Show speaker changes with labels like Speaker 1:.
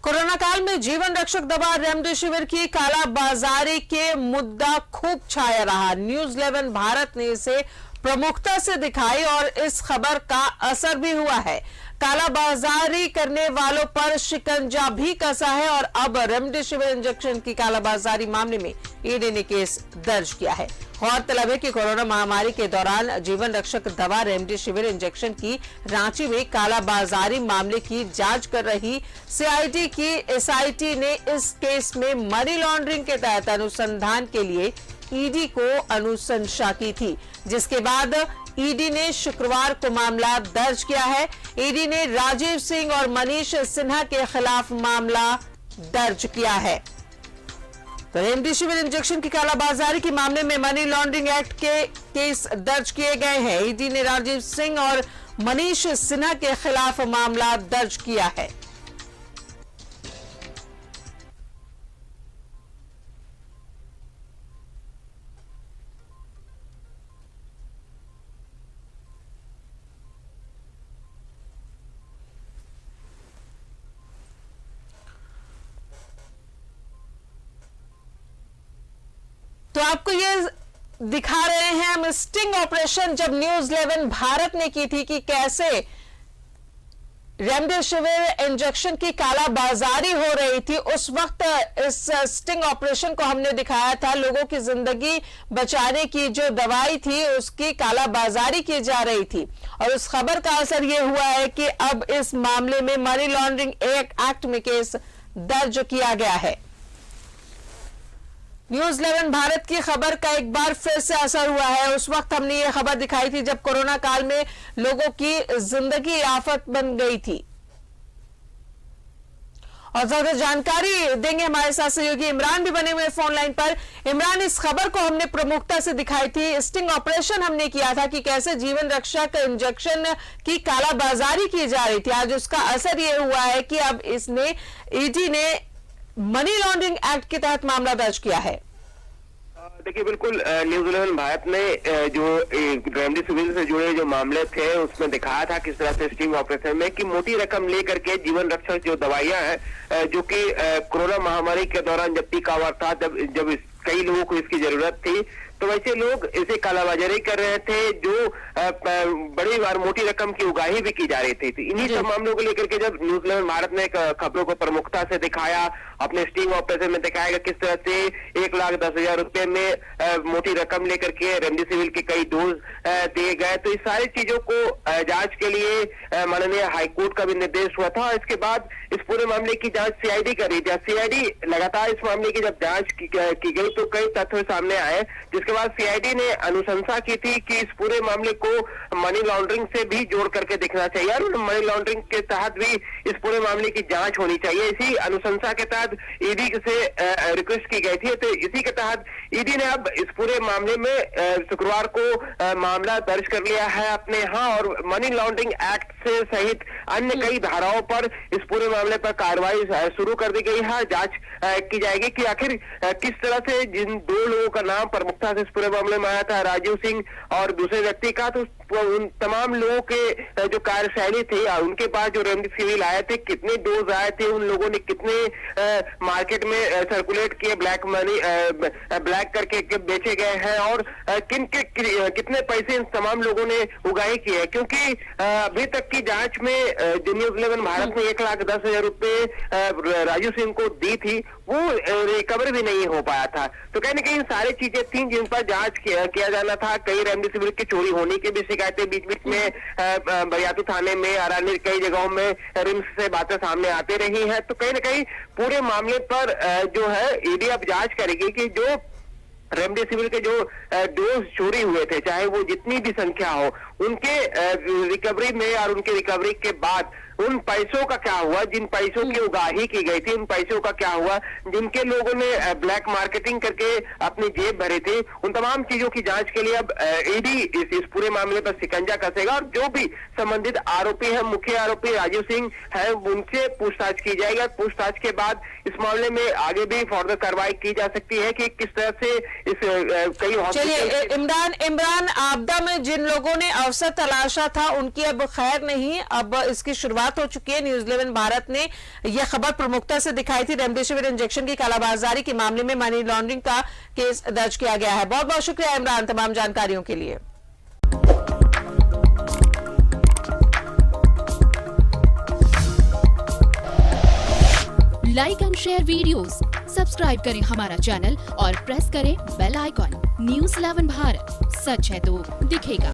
Speaker 1: Corona काल में जीवन रक्षक दवा रेमडेसिविर की कालाबाजारी के मुद्दा खूब छाया रहा। न्यूज 11 भारत ने इसे प्रमुखता से दिखाई और इस खबर का असर भी हुआ है। कालाबाजारी करने वालों पर शिकंजा भी कसा है और अब रेमडेसिविर इंजेक्शन की कालाबाजारी मामले में ईडी ने केस दर्ज किया है। गौरतलब है कि कोरोना महामारी के दौरान जीवन रक्षक दवा रेमडेसिविर इंजेक्शन की रांची में कालाबाजारी मामले की जांच कर रही सीआईडी की एसआईटी ने इस केस में मनी लॉन्ड्रिंग के तहत अनुसंधान के लिए ईडी को अनुशंसा की थी, जिसके बाद ईडी ने शुक्रवार को मामला दर्ज किया है। ईडी ने राजीव सिंह और मनीष सिन्हा के खिलाफ मामला दर्ज किया है। तो रेमडेसिविर इंजेक्शन की कालाबाजारी के मामले में मनी लॉन्ड्रिंग एक्ट के केस दर्ज किए गए हैं। ईडी ने राजीव सिंह और मनीष सिन्हा के खिलाफ मामला दर्ज किया है। तो आपको ये दिखा रहे हैं हम स्टिंग ऑपरेशन जब न्यूज 11 भारत ने की थी कि कैसे रेमडेसिविर इंजेक्शन की कालाबाजारी हो रही थी। उस वक्त इस स्टिंग ऑपरेशन को हमने दिखाया था। लोगों की जिंदगी बचाने की जो दवाई थी उसकी कालाबाजारी की जा रही थी और उस खबर का असर यह हुआ है कि अब इस मामले में मनी लॉन्ड्रिंग एक्ट में केस दर्ज किया गया है। न्यूज 11 भारत की खबर का एक बार फिर से असर हुआ है। उस वक्त हमने ये खबर दिखाई थी जब कोरोना काल में लोगों की जिंदगी आफत बन गई थी। और ज्यादा जानकारी देंगे हमारे साथ सहयोगी इमरान भी बने हुए फोन लाइन पर। इमरान, इस खबर को हमने प्रमुखता से दिखाई थी। स्टिंग ऑपरेशन हमने किया था कि कैसे जीवन रक्षक इंजेक्शन की कालाबाजारी की जा रही थी। आज उसका असर ये हुआ है कि अब इसने ईडी ने मनी लॉन्ड्रिंग एक्ट के तहत मामला दर्ज किया है।
Speaker 2: देखिए, बिल्कुल न्यूज 11 भारत ने जो रेमडेसिविर से जुड़े जो मामले थे उसमें दिखाया था किस तरह से स्टिंग ऑपरेशन में कि मोटी रकम लेकर के जीवन रक्षक जो दवाइयां हैं जो कि कोरोना महामारी के दौरान जब पीक आवर था, जब कई लोगों को इसकी जरूरत थी, तो वैसे लोग इसे कालाबाजारी कर रहे थे। जो बड़ी बार मोटी रकम की उगाही भी की जा रही थी। इन्हीं सब मामलों को लेकर के जब न्यूज 11 भारत ने खबरों को प्रमुखता से दिखाया, अपने स्टिंग ऑपरेशन में दिखाया किस तरह से 1,10,000 रुपए में मोटी रकम लेकर के रेमडेसिविर के कई डोज दिए गए। तो इस सारी चीजों को जांच के लिए माननीय हाईकोर्ट का भी निर्देश हुआ था। इसके बाद इस पूरे मामले की जांच सीआईडी कर रही थी। सीआईडी लगातार इस मामले की जब जांच की गई तो कई तथ्य सामने आए, जिसके बाद सीआईडी ने अनुशंसा की थी कि इस पूरे मामले को मनी लॉन्ड्रिंग से भी जोड़ करके देखना चाहिए और मनी लॉन्ड्रिंग के तहत भी इस पूरे मामले की जांच होनी चाहिए। इसी अनुशंसा के तहत ईडी से रिक्वेस्ट की गई थी। तो इसी के तहत ईडी ने अब इस पूरे मामले में शुक्रवार को मामला दर्ज कर लिया है अपने यहाँ और मनी लॉन्ड्रिंग एक्ट से सहित अन्य कई धाराओं पर इस पूरे मामले पर कार्रवाई शुरू कर दी गई है। जांच की जाएगी कि आखिर किस तरह से जिन दो लोगों का नाम प्रमुखता से इस पूरे मामले में आया था, राजीव सिंह और दूसरे व्यक्ति का, तो उन तमाम लोगों के जो कार्यशैली थी, उनके पास जो रेमडेसिविर आए थे, कितने डोज आए थे, उन लोगों ने कितने मार्केट में सर्कुलेट किए, ब्लैक मनी ब्लैक करके बेचे गए हैं और कितने पैसे इन तमाम लोगों ने उगाही किए हैं। क्योंकि अभी तक की जांच में जो न्यूज 11 भारत ने 1,10,000 रुपए राजू सिंह को दी थी, वो रिकवर भी नहीं हो पाया था। तो कहीं ना कहीं सारी चीजें थी जिन पर जांच किया जाना था। कई रेमडेसिविर की चोरी होने की भी शिकायतें बीच बीच में बरियातू थाने में और अन्य कई जगहों में रिम्स से बातें सामने आती रही है। तो कहीं ना कहीं पूरे मामले पर जो है ईडी अब जांच करेगी कि जो रेमडेसिविर के जो डोज चोरी हुए थे, चाहे वो जितनी भी संख्या हो, उनके रिकवरी में और उनके रिकवरी के बाद उन पैसों का क्या हुआ, जिन पैसों की उगाही की गई थी, उन पैसों का क्या हुआ, जिनके लोगों ने ब्लैक मार्केटिंग करके अपनी जेब भरी थी, उन तमाम चीजों की जांच के लिए अब ईडी इस पूरे मामले पर शिकंजा कसेगा और जो भी संबंधित आरोपी है, मुख्य आरोपी राजीव सिंह है, उनसे पूछताछ की जाएगी और पूछताछ के बाद इस मामले में आगे भी फर्दर कार्रवाई की जा सकती है कि किस तरह से इस कई
Speaker 1: चलिए इमरान, आपदा में जिन लोगों ने अवसर तलाशा था उनकी अब खैर नहीं, अब इसकी शुरुआत हो चुकी है। न्यूज़ 11 भारत ने यह खबर प्रमुखता से दिखाई थी। रेमडेसिविर इंजेक्शन की कालाबाजारी के मामले में मनी लॉन्ड्रिंग का केस दर्ज किया गया है। बहुत बहुत शुक्रिया इमरान तमाम जानकारियों के लिए।
Speaker 3: Like and share videos, subscribe करें हमारा चैनल और प्रेस करें बेल आइकॉन। न्यूज़ 11 भारत, सच है तो दिखेगा।